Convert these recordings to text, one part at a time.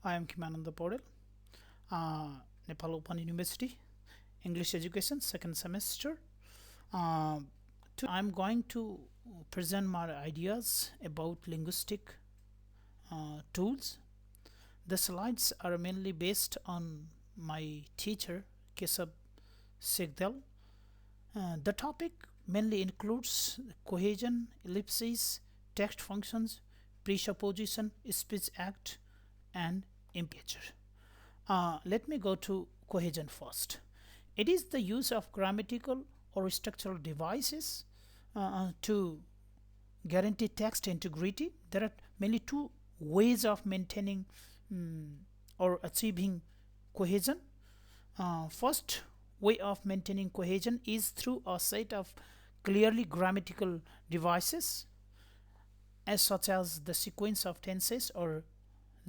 I am Kimananda Podel, Nepal Open University, English Education, second semester. I'm going to present my ideas about linguistic tools. The slides are mainly based on my teacher, Kesab Sigdal. The topic mainly includes cohesion, ellipses, text functions, presupposition, speech act, and impeture. Let me go to cohesion first. It is the use of grammatical or structural devices to guarantee text integrity. There are mainly two ways of maintaining or achieving cohesion. First way of maintaining cohesion is through a set of clearly grammatical devices, as such as the sequence of tenses or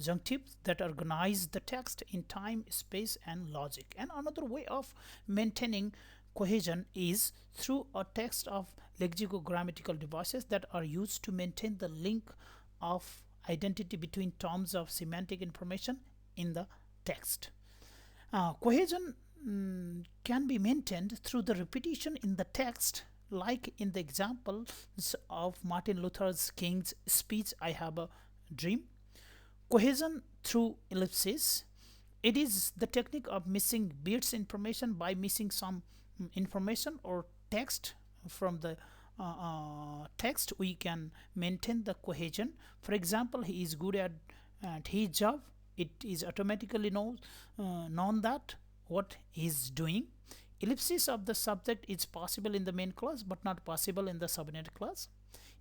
junctives that organize the text in time, space, and logic. And another way of maintaining cohesion is through a text of lexicogrammatical devices that are used to maintain the link of identity between terms of semantic information in the text. Cohesion can be maintained through the repetition in the text, like in the examples of Martin Luther King's speech, I Have a Dream. Cohesion through ellipses. It is the technique of missing bits information by missing some information or text from the text. We can maintain the cohesion. For example, he is good at his job. It is automatically known that what he is doing. Ellipsis of the subject is possible in the main class but not possible in the subordinate class.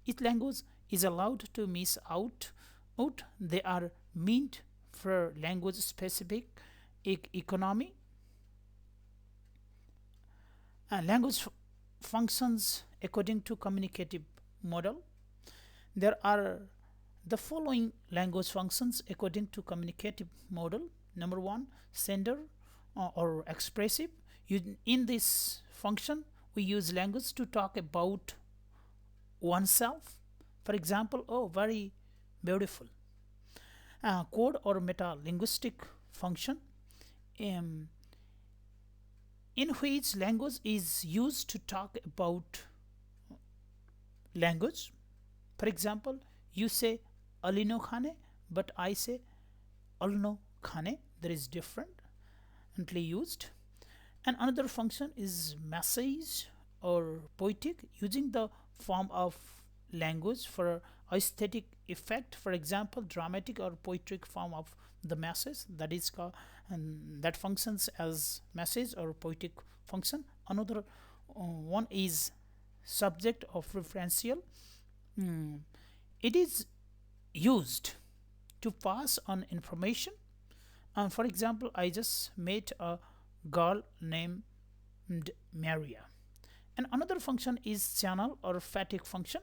Each language is allowed to miss out. They are meant for language specific economy. Language functions according to communicative model. There are the following language functions according to communicative model. Number one, sender or expressive. In this function, we use language to talk about oneself. For example, oh, very beautiful. Code or meta-linguistic function, in which language is used to talk about language. For example, you say alino khane, but I say alno khane. There is differently used. And another function is message or poetic, using the form of language for aesthetic effect. For example, dramatic or poetic form of the message, that is called, and that functions as message or poetic function. Another one is subject of referential. It is used to pass on information. For example, I just met a girl named Maria. And another function is channel or fatigue function.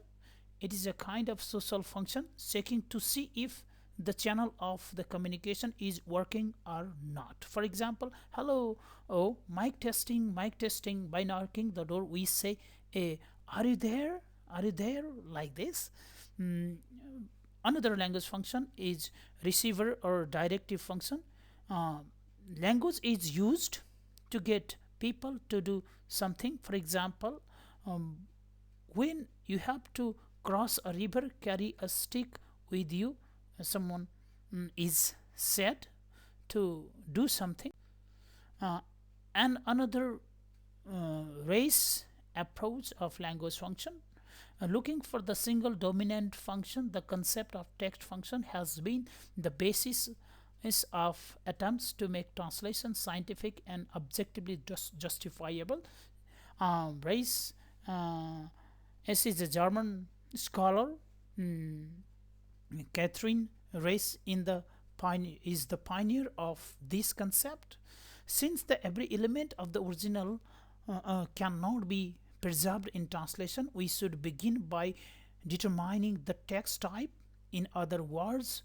It is a kind of social function checking to see if the channel of the communication is working or not. For example, hello, oh, mic testing, by knocking the door we say, are you there, like this. Another language function is receiver or directive function. Language is used to get people to do something. For example, when you have to cross a river, carry a stick with you. Someone is said to do something. And another race approach of language function, looking for the single dominant function. The concept of text function has been the basis of attempts to make translation scientific and objectively justifiable. Race, as is a German scholar, Catherine Race is the pioneer of this concept. Since every element of the original cannot be preserved in translation, we should begin by determining the text type. In other words,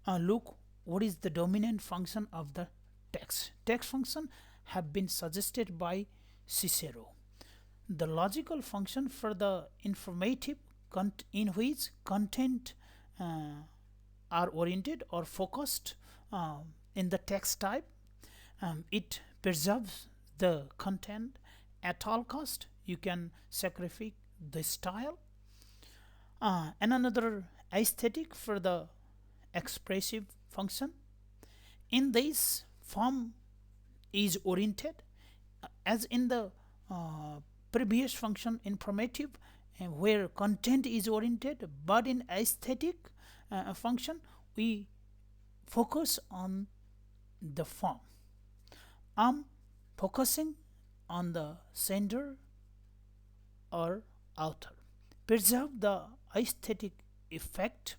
look what is the dominant function of the text. Text function have been suggested by Cicero. The logical function for the informative in which content are oriented or focused in the text type. It preserves the content at all cost. You can sacrifice the style. And another aesthetic for the expressive function. In this, form is oriented as in the previous function informative, where content is oriented, but in aesthetic function we focus on the form. I'm focusing on the sender or author. Preserve the aesthetic effect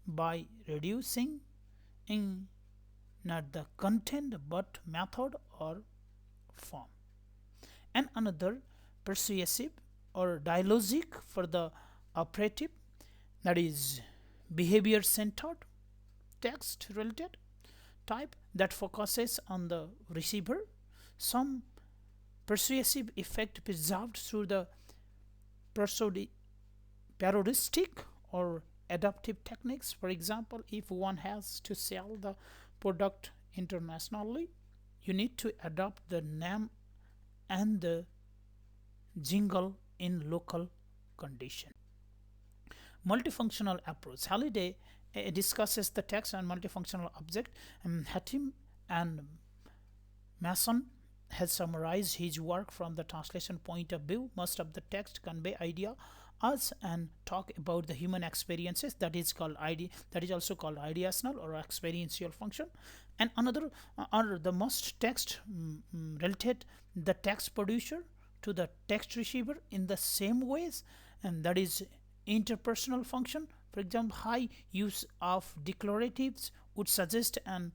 by reducing in not the content but method or form. And another persuasive or dialogic for the operative, that is behavior centered text related type that focuses on the receiver. Some persuasive effect preserved through the parodistic or adaptive techniques. For example, if one has to sell the product internationally, you need to adapt the name and the jingle in local condition. Multifunctional approach. Halliday discusses the text and multifunctional object. Hatim and Mason has summarized his work from the translation point of view. Most of the text convey idea us and talk about the human experiences, that is also called ideational or experiential function. And another are the most text related the text producer to the text receiver in the same ways, and that is interpersonal function. For example, high use of declaratives would suggest an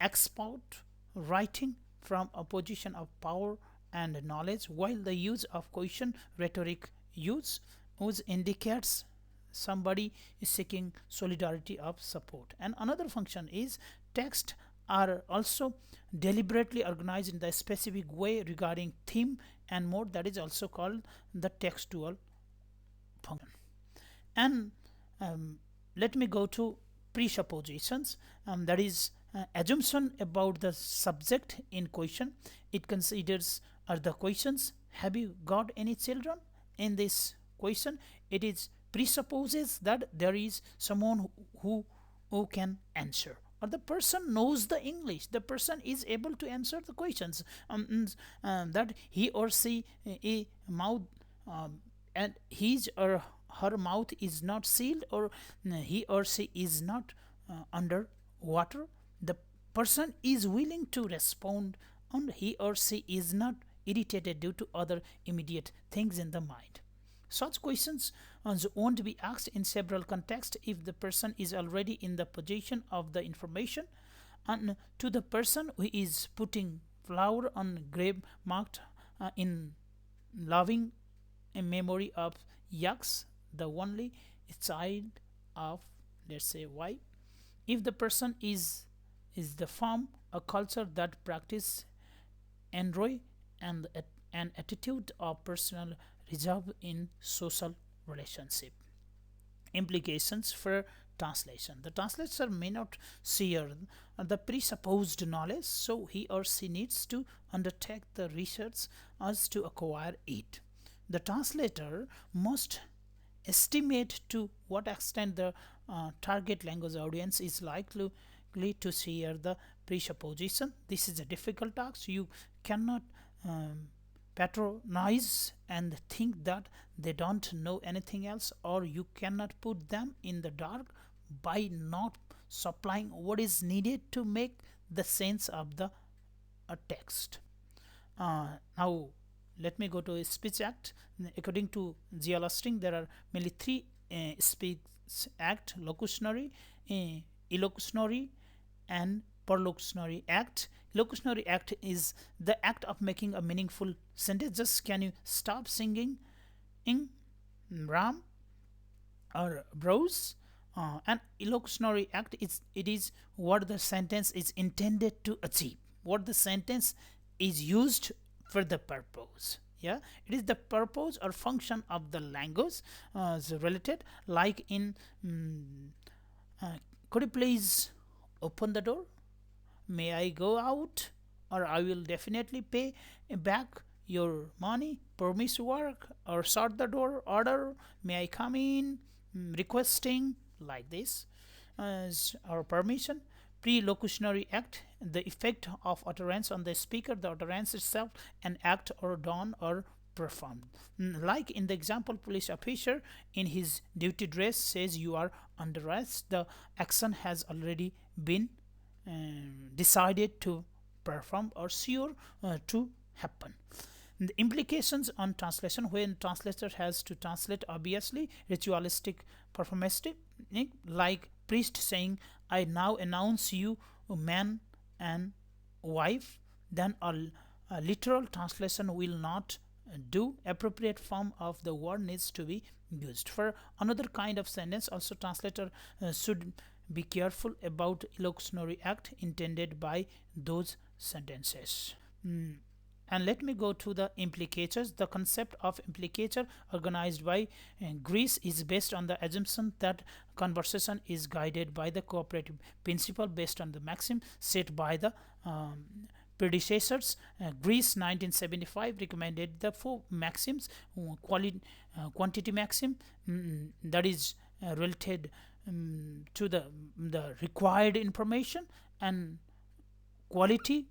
expert writing from a position of power and knowledge, while the use of question rhetoric which indicates somebody is seeking solidarity of support. And another function is text are also deliberately organized in the specific way regarding theme and mode, that is also called the textual function. And let me go to presuppositions, that is assumption about the subject in question. It considers are the questions, have you got any children? In this question, it is presupposes that there is someone who can answer, or the person knows the English, the person is able to answer the questions, that he or she a mouth and his or her mouth is not sealed, or he or she is not under water. The person is willing to respond, and he or she is not irritated due to other immediate things in the mind. Such questions won't be asked in several contexts if the person is already in the possession of the information. And to the person who is putting flower on grave marked in loving memory of X, the only child of, let's say, Y. If the person is the form a culture that practice enjoy and an attitude of personal reserve in social relationship. Implications for translation. The translator may not share the presupposed knowledge, so he or she needs to undertake the research as to acquire it. The translator must estimate to what extent the target language audience is likely to share the presupposition. This is a difficult task. You cannot patronize and think that they don't know anything else, or you cannot put them in the dark by not supplying what is needed to make the sense of the text. Now let me go to Speech Act. According to G.L. Austin, there are mainly three Speech Act: locutionary, illocutionary, and perlocutionary act. Locutionary act is the act of making a meaningful sentence. Just can you stop singing in Ram or Brose? And illocutionary act it is what the sentence is intended to achieve, what the sentence is used for the purpose. Yeah, it is the purpose or function of the language related, like in Uh, could you please open the door? May I go out? Or I will definitely pay back your money. Promise work or shut the door. Order. May I come in? Requesting like this as our permission. Pre-locutionary act, the effect of utterance on the speaker, the utterance itself, an act or done or performed. Like in the example, police officer in his duty dress says you are under arrest. The action has already been decided to perform or sure to happen. The implications on translation, when translator has to translate, obviously ritualistic, performative, like priest saying I now announce you man and wife, then a literal translation will not do. Appropriate form of the word needs to be used. For another kind of sentence, also translator should be careful about illocutionary act intended by those sentences. And let me go to the implicators. The concept of implicator, organized by Greece, is based on the assumption that conversation is guided by the cooperative principle based on the maxim set by the predecessors. Greece 1975 recommended the four maxims: quantity maxim, that is related to the required information, and quality,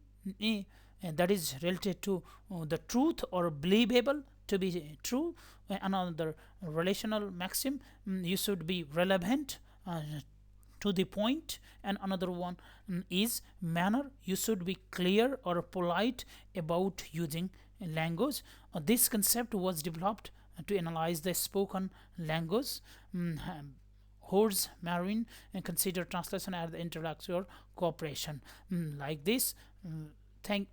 that is related to the truth or believable to be true. Another relational maxim, you should be relevant to the point. And another one is manner, you should be clear or polite about using language. This concept was developed to analyze the spoken language. Horse Marine and consider translation as the intellectual cooperation. Like this. Thank